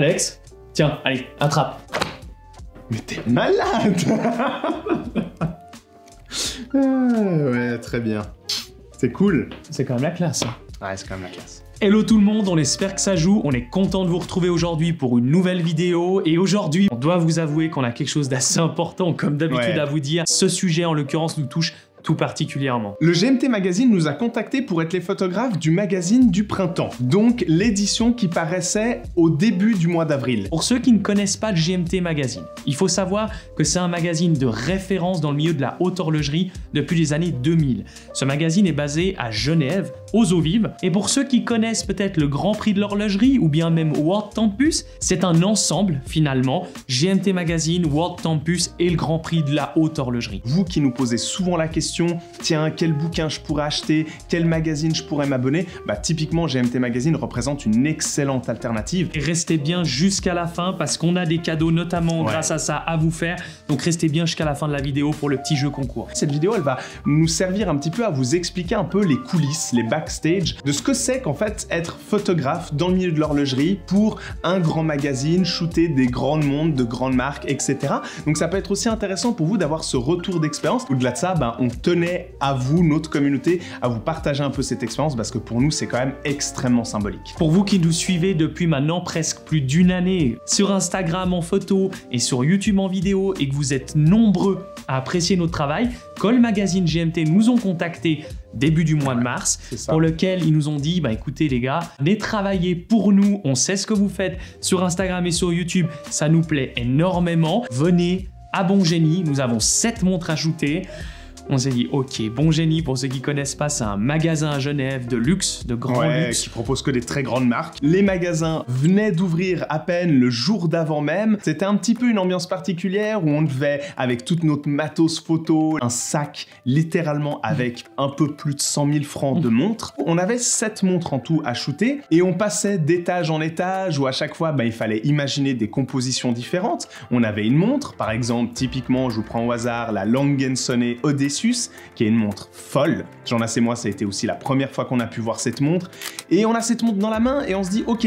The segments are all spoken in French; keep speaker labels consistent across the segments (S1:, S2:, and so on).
S1: Alex, tiens, allez, attrape.
S2: Mais t'es malade. Ouais, très bien. C'est cool.
S1: C'est quand même la classe.
S2: Ouais, c'est quand même la classe.
S1: Hello tout le monde, on espère que ça joue, on est content de vous retrouver aujourd'hui pour une nouvelle vidéo et aujourd'hui on doit vous avouer qu'on a quelque chose d'assez important comme d'habitude à vous dire. Ce sujet en l'occurrence nous touche tout particulièrement.
S2: Le GMT Magazine nous a contactés pour être les photographes du magazine du printemps, donc l'édition qui paraissait au début du mois d'avril.
S1: Pour ceux qui ne connaissent pas le GMT Magazine, il faut savoir que c'est un magazine de référence dans le milieu de la haute horlogerie depuis les années 2000. Ce magazine est basé à Genève, aux eaux vives, et pour ceux qui connaissent peut-être le Grand Prix de l'horlogerie ou bien même World Tempus, c'est un ensemble finalement, GMT Magazine, World Tempus et le Grand Prix de la haute horlogerie.
S2: Vous qui nous posez souvent la question, tiens, quel bouquin je pourrais acheter, quel magazine je pourrais m'abonner, bah typiquement GMT Magazine représente une excellente alternative.
S1: Et restez bien jusqu'à la fin parce qu'on a des cadeaux notamment grâce à ça à vous faire, donc restez bien jusqu'à la fin de la vidéo pour le petit jeu concours.
S2: Cette vidéo elle va nous servir un petit peu à vous expliquer un peu les coulisses, les backstage de ce que c'est qu'en fait être photographe dans le milieu de l'horlogerie pour un grand magazine, shooter des grandes montres, de grandes marques, etc. Donc ça peut être aussi intéressant pour vous d'avoir ce retour d'expérience. Au-delà de ça, ben, on tenait à vous, notre communauté, à vous partager un peu cette expérience parce que pour nous, c'est quand même extrêmement symbolique.
S1: Pour vous qui nous suivez depuis maintenant presque plus d'une année sur Instagram en photo et sur YouTube en vidéo et que vous êtes nombreux à apprécier notre travail, Call Magazine GMT nous ont contactés début du mois de mars pour lequel ils nous ont dit bah écoutez les gars, venez travailler pour nous, on sait ce que vous faites sur Instagram et sur YouTube, ça nous plaît énormément, venez à Bon Génie, nous avons 7 montres à shooter. On s'est dit, ok, Bon Génie, pour ceux qui connaissent pas, c'est un magasin à Genève de luxe, de grand luxe.
S2: Qui propose que des très grandes marques. Les magasins venaient d'ouvrir à peine le jour d'avant même. C'était un petit peu une ambiance particulière où on devait, avec toute notre matos photo, un sac littéralement avec un peu plus de 100 000 francs de montres. On avait 7 montres en tout à shooter et on passait d'étage en étage où à chaque fois, bah, il fallait imaginer des compositions différentes. On avait une montre, par exemple, typiquement, je vous prends au hasard, la Lange & Söhne Odysseus, qui est une montre folle. Jonas et moi, ça a été aussi la première fois qu'on a pu voir cette montre. Et on a cette montre dans la main et on se dit, ok,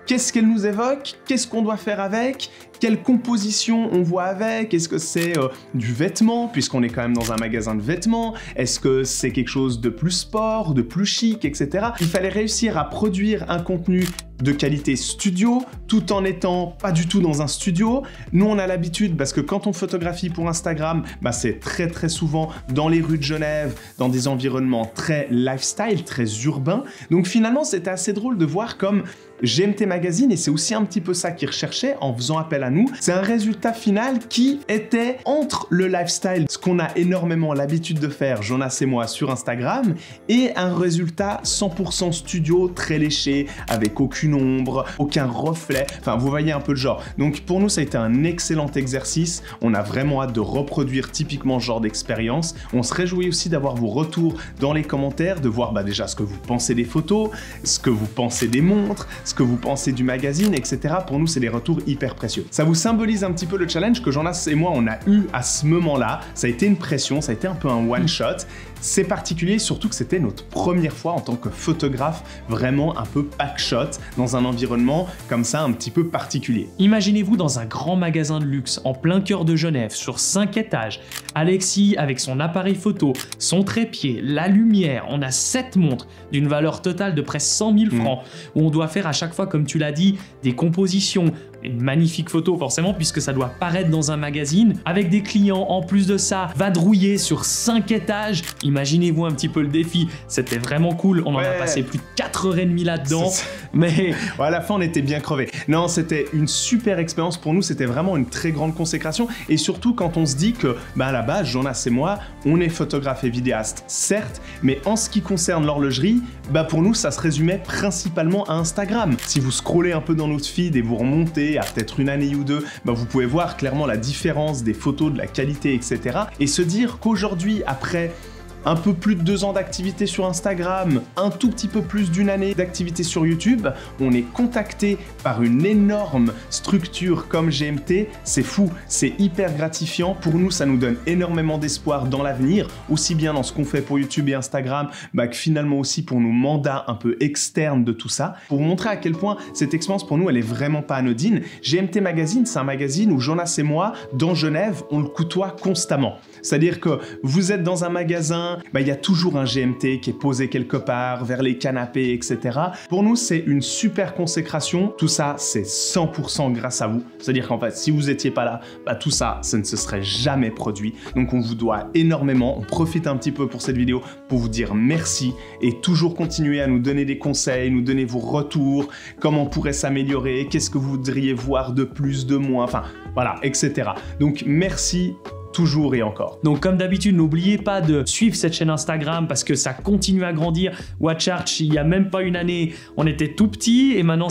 S2: qu'est-ce qu'elle nous évoque? Qu'est-ce qu'on doit faire avec? Quelle composition on voit avec? Est-ce que c'est du vêtement, puisqu'on est quand même dans un magasin de vêtements? Est-ce que c'est quelque chose de plus sport, de plus chic, etc. Il fallait réussir à produire un contenu de qualité studio, tout en étant pas du tout dans un studio. Nous, on a l'habitude, parce que quand on photographie pour Instagram, bah, c'est très souvent dans les rues de Genève, dans des environnements très lifestyle, très urbains. Donc finalement, c'était assez drôle de voir comme GMT Magazine, et c'est aussi un petit peu ça qu'ils recherchaient en faisant appel à nous, c'est un résultat final qui était entre le lifestyle, ce qu'on a énormément l'habitude de faire, Jonas et moi, sur Instagram, et un résultat 100% studio, très léché, avec aucune ombre, aucun reflet, enfin vous voyez un peu le genre. Donc pour nous ça a été un excellent exercice, on a vraiment hâte de reproduire typiquement ce genre d'expérience. On se réjouit aussi d'avoir vos retours dans les commentaires, de voir bah, déjà ce que vous pensez des photos, ce que vous pensez des montres, ce que vous pensez du magazine, etc. Pour nous c'est des retours hyper précieux. Ça vous symbolise un petit peu le challenge que Jonas et moi on a eu à ce moment-là, ça a été une pression, ça a été un peu un one-shot. C'est particulier, surtout que c'était notre première fois en tant que photographe, vraiment un peu pack-shot, dans un environnement comme ça un petit peu particulier.
S1: Imaginez-vous dans un grand magasin de luxe, en plein cœur de Genève, sur 5 étages, Alexis avec son appareil photo, son trépied, la lumière, on a 7 montres d'une valeur totale de presque 100 000 francs, où on doit faire à chaque fois, comme tu l'as dit, des compositions, une magnifique photo forcément puisque ça doit paraître dans un magazine, avec des clients en plus de ça, vadrouiller sur 5 étages. Imaginez-vous un petit peu le défi, c'était vraiment cool, on en a passé plus de 4h30 là-dedans, mais...
S2: à la fin on était bien crevés. Non, c'était une super expérience pour nous, c'était vraiment une très grande consécration, et surtout quand on se dit que, bah à la base, Jonas et moi, on est photographe et vidéaste, certes, mais en ce qui concerne l'horlogerie, bah pour nous ça se résumait principalement à Instagram. Si vous scrollez un peu dans notre feed et vous remontez à peut-être une année ou deux, bah vous pouvez voir clairement la différence des photos, de la qualité, etc. Et se dire qu'aujourd'hui, après un peu plus de 2 ans d'activité sur Instagram, un tout petit peu plus d'1 année d'activité sur YouTube, on est contacté par une énorme structure comme GMT. C'est fou, c'est hyper gratifiant. Pour nous, ça nous donne énormément d'espoir dans l'avenir, aussi bien dans ce qu'on fait pour YouTube et Instagram, que finalement aussi pour nos mandats un peu externes de tout ça. Pour vous montrer à quel point cette expérience pour nous, elle est vraiment pas anodine, GMT Magazine, c'est un magazine où Jonas et moi, dans Genève, on le côtoie constamment. C'est-à-dire que vous êtes dans un magasin, il y a toujours un GMT qui est posé quelque part, vers les canapés, etc. Pour nous, c'est une super consécration. Tout ça, c'est 100% grâce à vous. C'est-à-dire qu'en fait, si vous n'étiez pas là, tout ça, ça ne se serait jamais produit. Donc on vous doit énormément. On profite un petit peu pour cette vidéo pour vous dire merci et toujours continuer à nous donner des conseils, nous donner vos retours, comment on pourrait s'améliorer, qu'est-ce que vous voudriez voir de plus, de moins, enfin voilà, etc. Donc merci toujours et encore.
S1: Donc comme d'habitude, n'oubliez pas de suivre cette chaîne Instagram parce que ça continue à grandir. Watcharch, il n'y a même pas 1 année, on était tout petit et maintenant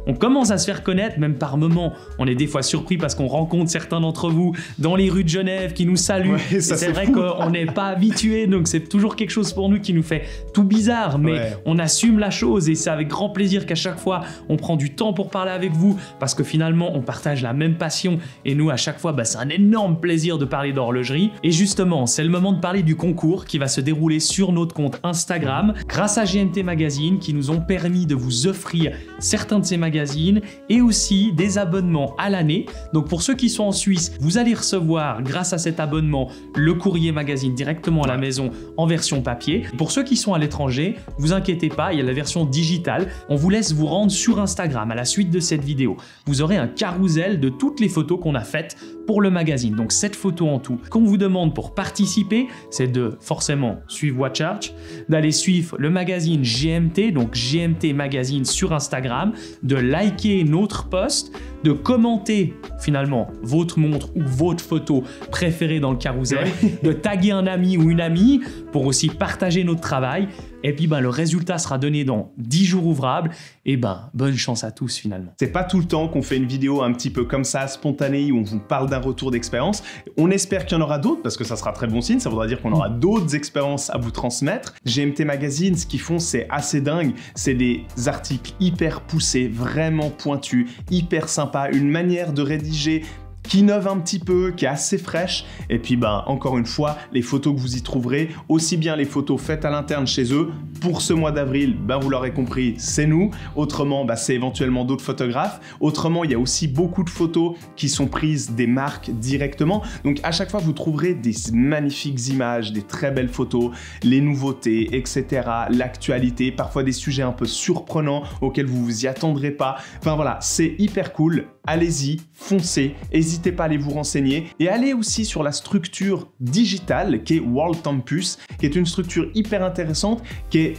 S1: on commence à se faire connaître, même par moments. On est des fois surpris parce qu'on rencontre certains d'entre vous dans les rues de Genève qui nous saluent. Ouais, c'est vrai qu'on n'est pas habitué, donc c'est toujours quelque chose pour nous qui nous fait tout bizarre, mais on assume la chose et c'est avec grand plaisir qu'à chaque fois, on prend du temps pour parler avec vous parce que finalement, on partage la même passion et nous, à chaque fois, c'est un énorme plaisir de parler d'horlogerie. Et justement, c'est le moment de parler du concours qui va se dérouler sur notre compte Instagram grâce à GMT Magazine qui nous ont permis de vous offrir certains de ces magazines et aussi des abonnements à l'année. Donc pour ceux qui sont en Suisse, vous allez recevoir grâce à cet abonnement le courrier magazine directement à la maison en version papier. Pour ceux qui sont à l'étranger, vous inquiétez pas, il y a la version digitale. On vous laisse vous rendre sur Instagram à la suite de cette vidéo. Vous aurez un carrousel de toutes les photos qu'on a faites pour le magazine. Donc 7 photos en tout. Qu'on vous demande pour participer, c'est de forcément suivre Watcharch, d'aller suivre le magazine GMT, donc GMT Magazine sur Instagram, de liker notre post, de commenter finalement votre montre ou votre photo préférée dans le carrousel, de taguer un ami ou une amie pour aussi partager notre travail. Et puis le résultat sera donné dans 10 jours ouvrables. Et bonne chance à tous finalement.
S2: C'est pas tout le temps qu'on fait une vidéo un petit peu comme ça, spontanée, où on vous parle d'un retour d'expérience. On espère qu'il y en aura d'autres parce que ça sera très bon signe. Ça voudra dire qu'on aura d'autres expériences à vous transmettre. GMT Magazine, ce qu'ils font, c'est assez dingue. C'est des articles hyper poussés, vraiment pointus, hyper sympas, une manière de rédiger qui innove un petit peu, qui est assez fraîche. Et puis encore une fois, les photos que vous y trouverez, aussi bien les photos faites à l'interne chez eux, pour ce mois d'avril, vous l'aurez compris, c'est nous. Autrement, c'est éventuellement d'autres photographes. Autrement, il y a aussi beaucoup de photos qui sont prises des marques directement. Donc à chaque fois, vous trouverez des magnifiques images, des très belles photos, les nouveautés, etc. L'actualité, parfois des sujets un peu surprenants auxquels vous vous y attendrez pas. Enfin voilà, c'est hyper cool. Allez-y, foncez, n'hésitez pas à aller vous renseigner et allez aussi sur la structure digitale qui est World Campus, qui est une structure hyper intéressante, qui est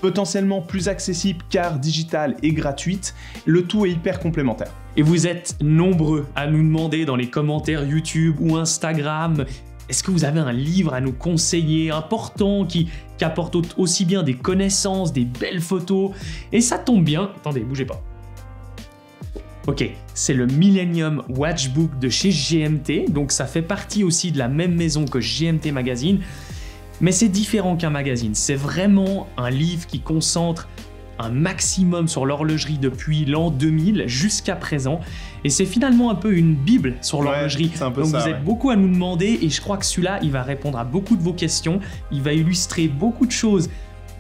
S2: potentiellement plus accessible car digitale et gratuite. Le tout est hyper complémentaire.
S1: Et vous êtes nombreux à nous demander dans les commentaires YouTube ou Instagram, est-ce que vous avez un livre à nous conseiller important qui apporte aussi bien des connaissances, des belles photos? Et ça tombe bien, attendez, bougez pas. Ok, c'est le Millennium Watchbook de chez GMT, donc ça fait partie aussi de la même maison que GMT Magazine, mais c'est différent qu'un magazine. C'est vraiment un livre qui concentre un maximum sur l'horlogerie depuis l'an 2000 jusqu'à présent, et c'est finalement un peu une bible sur l'horlogerie. Donc vous êtes beaucoup à nous demander, et je crois que celui-là, il va répondre à beaucoup de vos questions, il va illustrer beaucoup de choses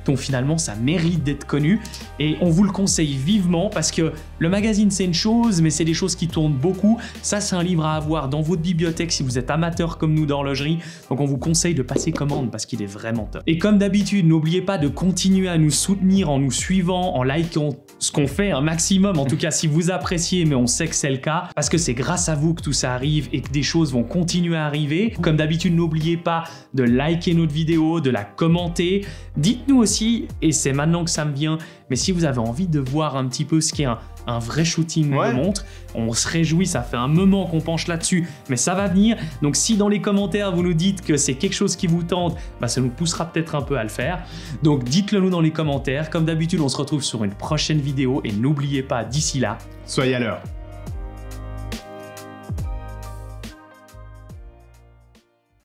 S1: dont finalement ça mérite d'être connu et on vous le conseille vivement parce que le magazine c'est une chose mais c'est des choses qui tournent beaucoup. Ça c'est un livre à avoir dans votre bibliothèque si vous êtes amateur comme nous d'horlogerie, donc on vous conseille de passer commande parce qu'il est vraiment top. Et comme d'habitude, n'oubliez pas de continuer à nous soutenir en nous suivant, en likant ce qu'on fait un maximum, en tout cas si vous appréciez, mais on sait que c'est le cas parce que c'est grâce à vous que tout ça arrive et que des choses vont continuer à arriver. Comme d'habitude, n'oubliez pas de liker notre vidéo, de la commenter. Dites-nous aussi, et c'est maintenant que ça me vient, mais si vous avez envie de voir un petit peu ce qu'est un vrai shooting de montre, on se réjouit, ça fait un moment qu'on penche là-dessus, mais ça va venir. Donc si dans les commentaires vous nous dites que c'est quelque chose qui vous tente, ça nous poussera peut-être un peu à le faire. Donc dites-le nous dans les commentaires. Comme d'habitude, on se retrouve sur une prochaine vidéo et n'oubliez pas, d'ici là,
S2: soyez à l'heure.